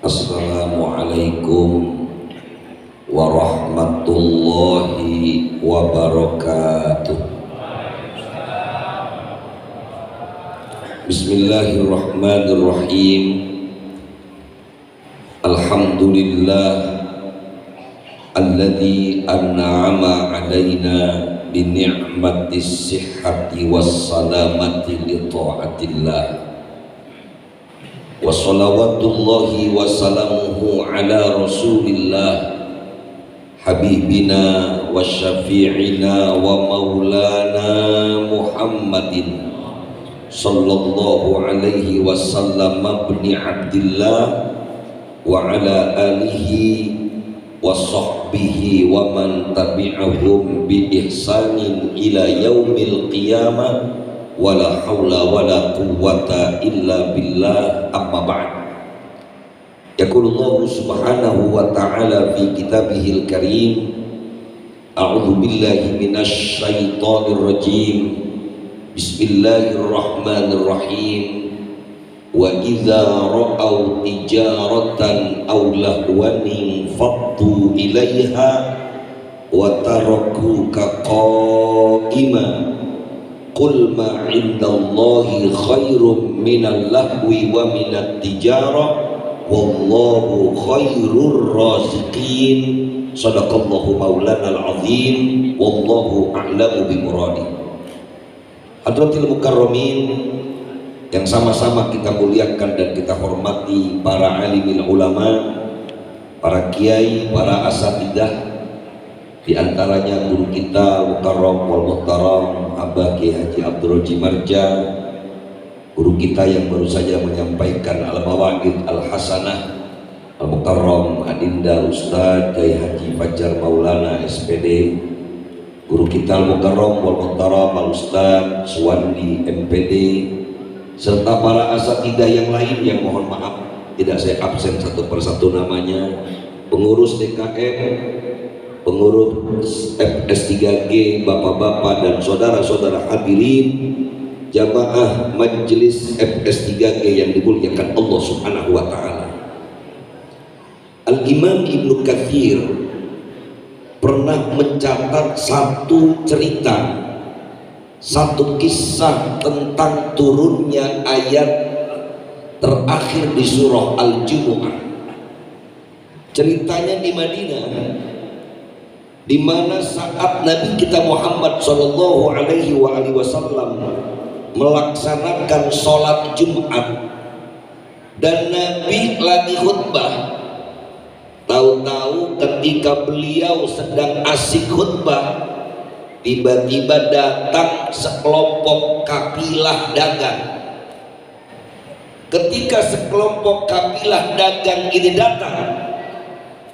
Assalamualaikum warahmatullahi wabarakatuh. Bismillahirrahmanirrahim. Alhamdulillah alladzi an'ama 'alaina bi ni'matis sihhati was salamati li taatillah. Wa salawatullahi wa salamuhu ala rasulillah habibina wa syafi'ina wa maulana Muhammadin sallallahu alaihi wasallam ibni Abdillah wa ala alihi wa sahbihi wa man tabi'ahum bi ihsanin ila yaumil qiyamah. Wala haula wala quwwata illa billah, amma ba'd. Yaqulullahu subhanahu wa ta'ala fi kitabihil karim, a'udzu billahi minasy syaithanir rajim. Bismillahirrahmanirrahim. Wa idza ra'aw tijaratan aw lahwan faddu ilaiha wa tarakuka qa'iman. Qul ma indallahi khairum minal lahwi wa minat tijarah wallahu khairur raziqin. Sadaqallahu maulana al-azim wallahu a'lamu bimuradi. Hadratil mukarramin yang sama-sama kita muliakan dan kita hormati, para alimil ulama, para kiai, para asatidah, di antaranya guru kita Mukarram wal Muhtaram Abah Kiai Haji Abdul Roji Marja, guru kita yang baru saja menyampaikan al-mawaqid al-hasanah, al-Mukarram Adinda Ustadz Kiai Haji Fajar Maulana SPD, guru kita al-Mukarram wal Muhtaram al-Ustadz Suwandi MPD, serta para asatidah yang lain yang mohon maaf tidak saya absen satu persatu namanya, pengurus DKM, pengurus FS3G, bapak-bapak dan saudara-saudara hadirin jamaah majelis FS3G yang dimuliakan Allah Subhanahu wa ta'ala. Al-Imam Ibnu Katsir pernah mencatat satu cerita, satu kisah tentang turunnya ayat terakhir di surah Al-Jumu'ah. Ceritanya di Madinah, di mana saat Nabi kita Muhammad sallallahu alaihi wasallam melaksanakan sholat Jumat dan Nabi lagi khutbah, tahu-tahu ketika beliau sedang asik khutbah, tiba-tiba datang sekelompok kafilah dagang. Ketika sekelompok kafilah dagang ini datang,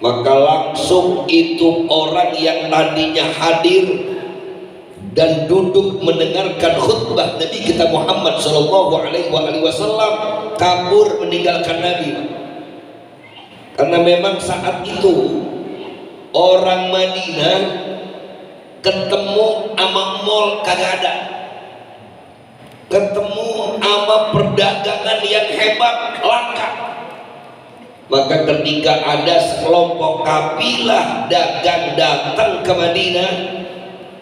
maka langsung itu orang yang tadinya hadir dan duduk mendengarkan khutbah Nabi kita Muhammad sallallahu alaihi wasallam kabur meninggalkan Nabi. Karena memang saat itu orang Madinah ketemu sama mall kagak ada, ketemu sama perdagangan yang hebat langka. Maka ketika ada sekelompok kafilah dagang datang ke Madinah,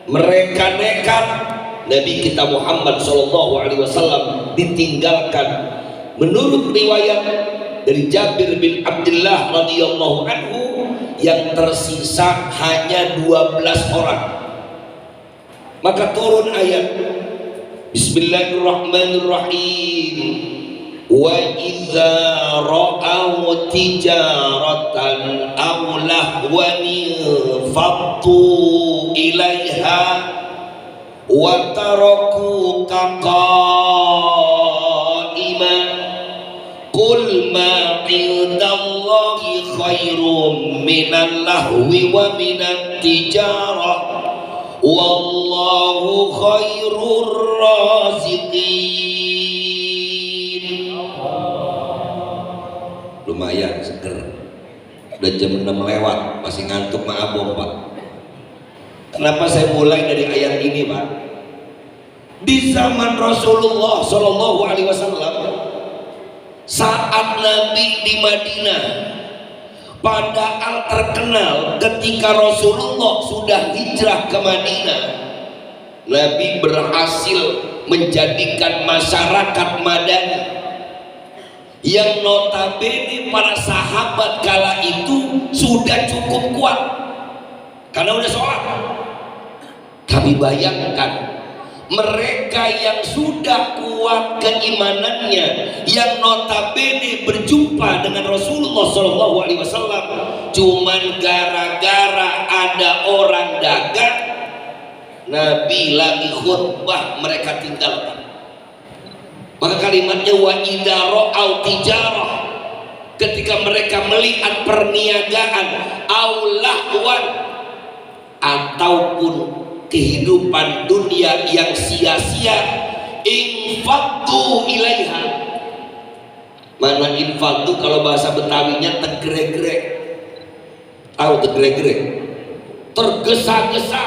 mereka nekat, Nabi kita Muhammad SAW ditinggalkan. Menurut riwayat dari Jabir bin Abdullah radhiyallahu anhu, yang tersisa hanya 12 orang. Maka turun ayat Bismillahirrahmanirrahim. Wa idza ra'aw tijaratan aw lahwan faddu ilaiha wa tarakuka qa'iman qul ma 'indallahi khairum minal lahwi wa minat tijarah wallahu khairur raziqin. Lumayan seger, udah jam 6 lewat masih ngantuk maabong Pak. Kenapa saya mulai dari ayat ini Pak? Di zaman Rasulullah Shallallahu Alaihi Wasallam saat Nabi di Madinah, padahal terkenal ketika Rasulullah sudah hijrah ke Madinah, Nabi berhasil menjadikan masyarakat Madani yang notabene para sahabat kala itu sudah cukup kuat karena udah sholat. Kami bayangkan mereka yang sudah kuat keimanannya, yang notabene berjumpa dengan Rasulullah SAW, cuman gara-gara ada orang dagang, Nabi lagi khutbah mereka tinggalkan. Maka kalimatnya wa idza ra'au tijarah, ketika mereka melihat perniagaan au lahwan ataupun kehidupan dunia yang sia-sia, infaqtu ilaiha. Mana infaqtu kalau bahasa Betawinya tegreg-greg. Tahu tegreg-greg? Tergesa-gesa,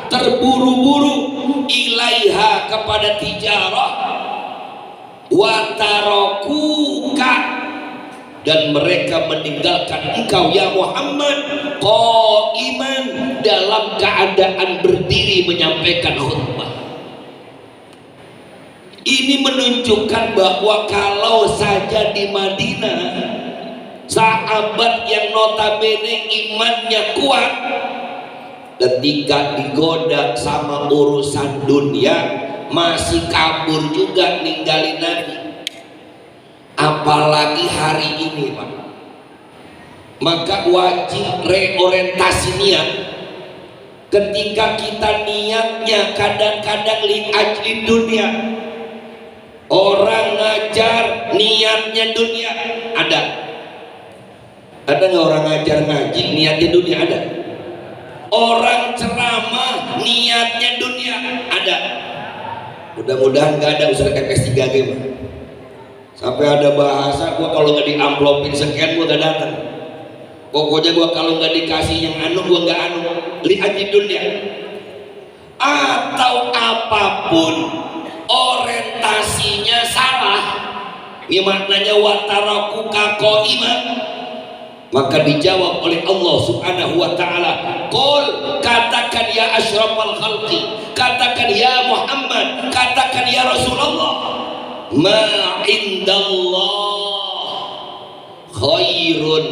terburu-buru, ilaiha kepada tijarah, watarokuka, dan mereka meninggalkan engkau ya Muhammad qaiman, dalam keadaan berdiri menyampaikan khutbah. Ini menunjukkan bahwa kalau saja di Madinah sahabat yang notabene imannya kuat, ketika digoda sama urusan dunia masih kabur juga ninggalin Nabi. Apalagi hari ini Pak, maka wajib reorientasi niat. Ketika kita niatnya kadang-kadang li ajli dunia, orang ngajar niatnya dunia, ada nggak orang ngajar ngaji niatnya dunia? Ada. Orang ceramah niatnya dunia, ada. Mudah-mudahan nggak ada usaha FS3G Pak. Sampai ada bahasa gua kalau nggak diamplopin sekian gua gak datang. Pokoknya gua kalau nggak dikasih yang anu gua nggak anu. Lihat di dunia atau apapun orientasinya salah, ini maknanya watarakuka qaimah, maka dijawab oleh Allah Subhanahu wa taala, qul, katakan ya asyrafal khalqi, katakan ya Muhammad, katakan ya Rasulullah, ma indallah khairun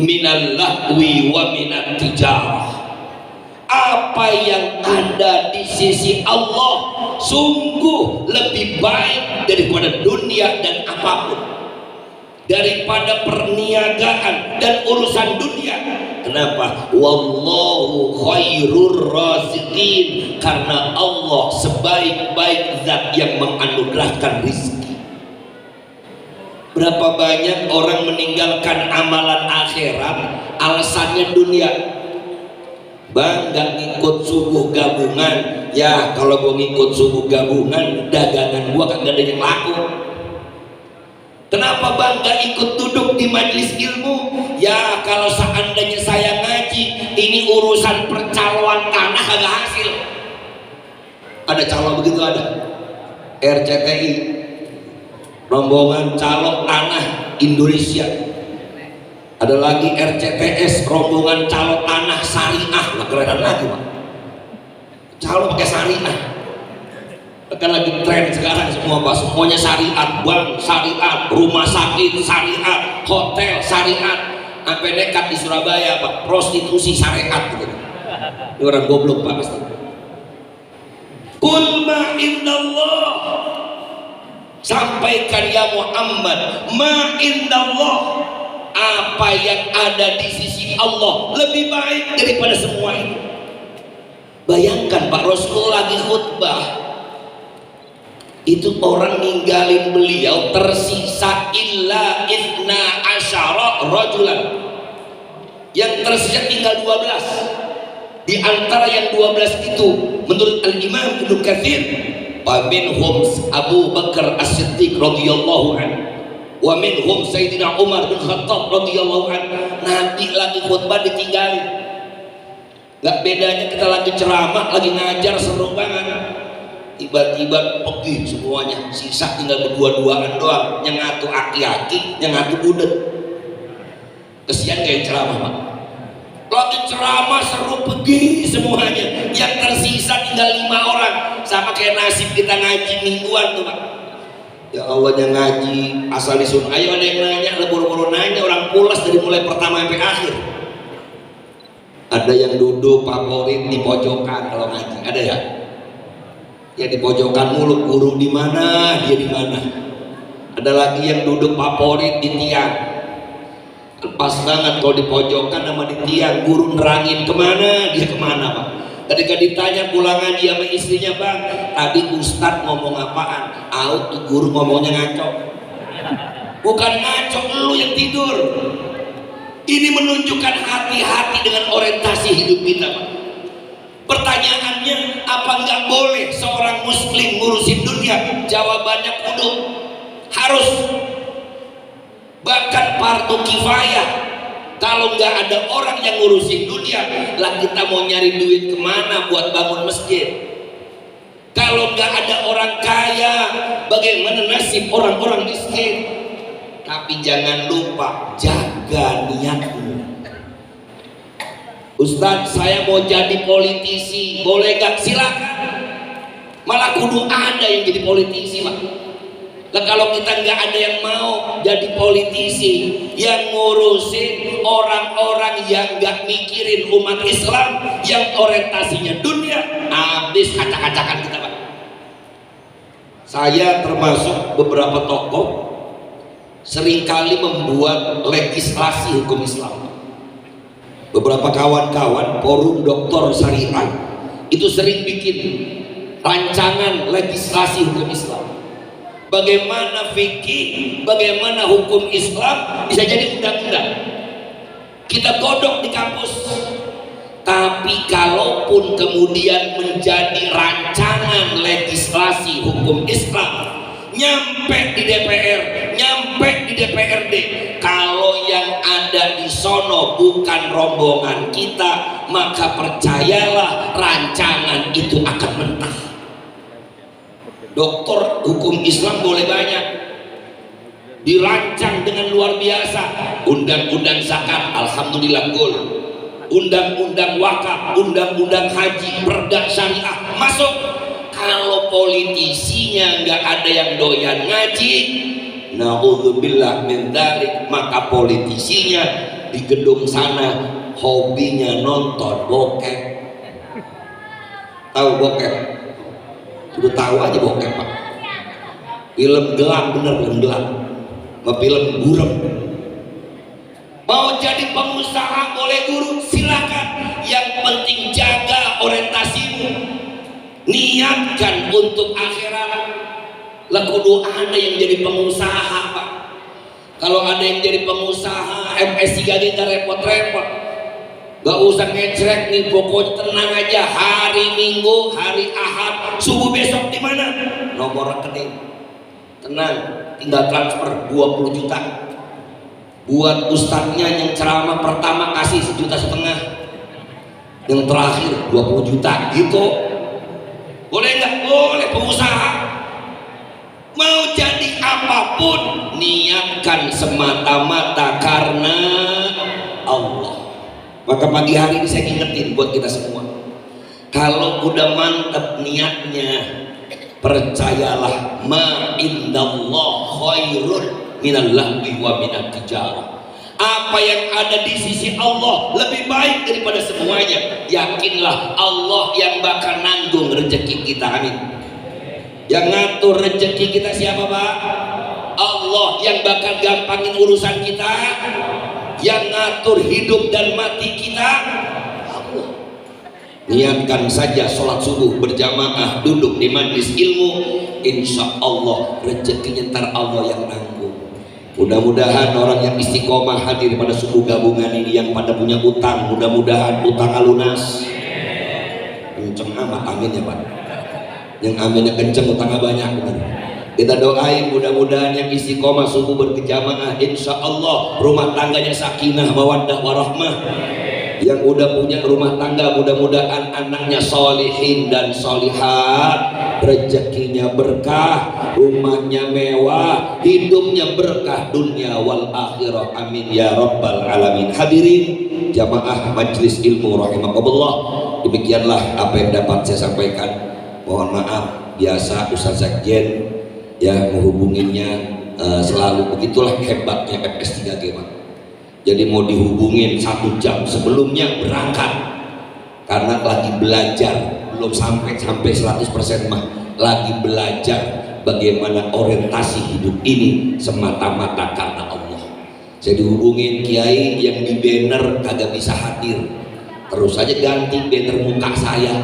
minal lahwi wa minat tijarah. Apa yang ada di sisi Allah sungguh lebih baik daripada dunia dan apapun, daripada perniagaan dan urusan dunia. Kenapa? Wallahu khairur raziqin, karena Allah sebaik-baik zat yang menganugerahkan rizki. Berapa banyak orang meninggalkan amalan akhirat alasannya dunia. Bang, gak ngikut subuh gabungan. Ya kalau gue ngikut subuh gabungan, dagangan gue kagak ada yang laku. Kenapa bang gak ikut duduk di majelis ilmu? Ya kalau seandainya saya ngaji, ini urusan percaloan tanah kagak hasil. Ada calon begitu, ada RCTI, rombongan calon tanah Indonesia. Ada lagi RCTS, rombongan calon tanah syariah. Nah keren lagi Pak, calon pakai syariah. Kan lagi tren sekarang semua Pak, semuanya syariat, bank syariat, rumah sakit syariat, hotel syariat, sampai nekat di Surabaya Pak, prostitusi syariat gitu. Ini orang goblok Pak pasti. Qul ma indallah, sampaikan ya Muhammad, ma indallah, apa yang ada di sisi Allah lebih baik daripada semua ini. Bayangkan Pak, Rasulullah lagi khutbah, itu orang ninggalin beliau tersisa illa ithna asyara rajulan, yang tersisa tinggal 12. Di antara yang 12 itu menurut Al-Imam Ibnu Katsir, wa minhum Abu Bakar As-Siddiq radhiyallahu anhu, wa minhum Sayyidina Umar bin Khattab radhiyallahu anhu. Nabi lagi khutbah ditinggalin. Gak bedanya kita lagi ceramah, lagi ngajar, seru banget. tiba-tiba pergi semuanya, sisa tinggal berdua-duaan doang, yang ngatu aki-aki, yang ngatu budet. Kesian kayak ceramah Pak, lagi ceramah seru pergi semuanya, yang tersisa tinggal 5 orang. Sama kayak nasib kita ngaji mingguan tuh Pak. Ya Allah, yang ngaji asal disuruh, ayo ada yang nanya, buru-buru nanya, orang pulas dari mulai pertama sampai akhir. Ada yang duduk favorit di pojokan kalau ngaji, ada ya? Ya di pojokan mulu, guru di mana, dia di mana. Ada lagi yang duduk favorit di tiang. Pas banget kalau di pojokan sama di tiang, guru nerangin kemana, dia kemana Pak. Ketika ditanya pulang ngaji sama istrinya, bang, tadi Ustadz ngomong apaan? Out tuh guru ngomongnya ngaco. Bukan ngaco, lu yang tidur. Ini menunjukkan hati-hati dengan orientasi hidup kita Pak. Pertanyaannya, apa nggak boleh seorang muslim ngurusin dunia? Jawabannya kudu, harus. Bahkan fardu kifayah. Kalau nggak ada orang yang ngurusin dunia, lah kita mau nyari duit kemana buat bangun masjid? Kalau nggak ada orang kaya, bagaimana nasib orang-orang miskin? Tapi jangan lupa jaga niatmu. Ustadz, saya mau jadi politisi, boleh gak? Silakan. Malah kudu ada yang jadi politisi Pak. Nah, kalau kita nggak ada yang mau jadi politisi, yang ngurusin orang-orang yang nggak mikirin umat Islam, yang orientasinya dunia, habis acak-acakan kita Pak. Saya termasuk beberapa tokoh seringkali membuat legislasi hukum Islam. Beberapa kawan-kawan forum doktor syariah itu sering bikin rancangan legislasi hukum Islam. Bagaimana fikih, bagaimana hukum Islam bisa jadi undang-undang. Kita godok di kampus. Tapi kalaupun kemudian menjadi rancangan legislasi hukum Islam, nyampe di DPR, nyampe di DPRD, kalau yang ada di sono bukan rombongan kita, maka percayalah rancangan itu akan mentah. Doktor hukum Islam boleh banyak, dirancang dengan luar biasa. Undang-undang zakat, alhamdulillah gol. Undang-undang wakaf, undang-undang haji, perda syariah masuk. Kalau politisinya nggak ada yang doyan ngaji, naudzubillah min dzalik, maka politisinya di gedung sana hobinya nonton bokep. Tahu bokep? Udah tahu aja bokep Pak. Film gelap, bener film gelap, film buram. Mau jadi pengusaha boleh guru, silakan. Yang penting jaga orientasimu, niatkan untuk akhirat. Lah kudu ada yang jadi pengusaha Pak. Kalau ada yang jadi pengusaha MS3 gak repot-repot, gak usah ngecrek nih, pokoknya tenang aja. Hari Minggu, hari Ahad, subuh besok di mana? Nomor rekening, tenang, tinggal transfer 20 juta. Buat ustadznya yang ceramah pertama kasih 1,5 juta, yang terakhir 20 juta gitu. Boleh nggak? Boleh. Pengusaha mau jadi apapun, niatkan semata-mata karena Allah. Maka pagi hari ini saya ingetin buat kita semua, kalau udah mantap niatnya, percayalah, ma indallah khairun minal lahwi wa minat tijarah. Apa yang ada di sisi Allah lebih baik daripada semuanya. Yakinlah Allah yang bakal nanggung rezeki kita, amin. Yang ngatur rezeki kita siapa Pak? Allah. Yang bakal gampangin urusan kita, yang ngatur hidup dan mati kita, Allah. Niatkan saja sholat subuh berjamaah, duduk di majlis ilmu, insya Allah rezekinya ntar Allah yang nanggung. Mudah-mudahan orang yang istiqomah hadir pada subuh gabungan ini, yang pada punya utang, mudah-mudahan utang lunas. Kenceng amat amin ya Pak. Yang aminnya kenceng, utangnya banyak benar. Kita doain mudah-mudahan yang istiqomah subuh berjamaah, insya Allah rumah tangganya sakinah mawaddah warahmah. Yang udah punya rumah tangga, mudah-mudahan anaknya solihin dan solihat, rezekinya berkah, rumahnya mewah, hidupnya berkah dunia wal akhirah. Amin ya rabbal alamin. Hadirin jamaah majelis ilmu rahimakumullah, demikianlah apa yang dapat saya sampaikan. Mohon maaf, biasa Ustaz Sekjen ya menghubunginya selalu, begitulah hebatnya FS3G Pak. Jadi mau dihubungin 1 jam sebelumnya berangkat karena lagi belajar, belum sampai 100% mah, lagi belajar bagaimana orientasi hidup ini semata-mata karena Allah. Saya dihubungin kiai yang di banner kagak bisa hadir, terus aja ganti banner muka saya.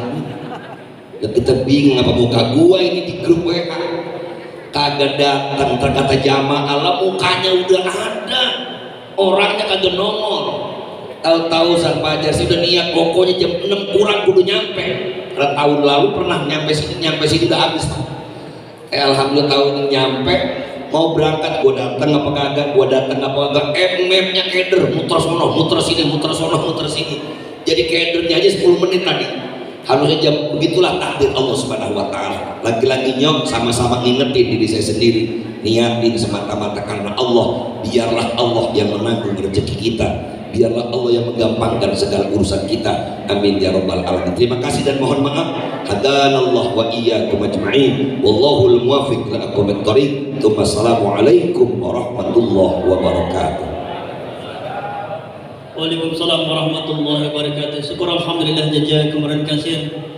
Dan kita bingung apa muka gua ini di grup WA kagak datang, terkata jamaah lah mukanya udah ada, orangnya kagak nongol. Tahu-tahu Ustaz Fajar sudah niat pokoknya jam 6 kurang kudu nyampe. Karena tahun lalu pernah nyampe sini udah habis. Alhamdulillah tahun ini nyampe, mau berangkat gua datang apa kagak, mapnya keder, muter sono, muter sini. Jadi kedernya aja 10 menit tadi. Harusnya jam, begitulah takdir Allah Subhanahu wa taala. Lagi-lagi nyok sama-sama ngingetin diri saya sendiri, niatin semata-mata karena Allah. Biarlah Allah yang menanggung rezeki kita, biarlah Allah yang menggampangkan segala urusan kita. Amin ya rabbal alamin. Terima kasih dan mohon maaf. Hadanallah wa iyyakum ajma'in. Wallahul muwaffiq ila aqwamit thoriq. Wassalamualaikum warahmatullahi wabarakatuh. Waalaikumsalam warahmatullahi wabarakatuh. Syukur alhamdulillah jazakumullah khairan.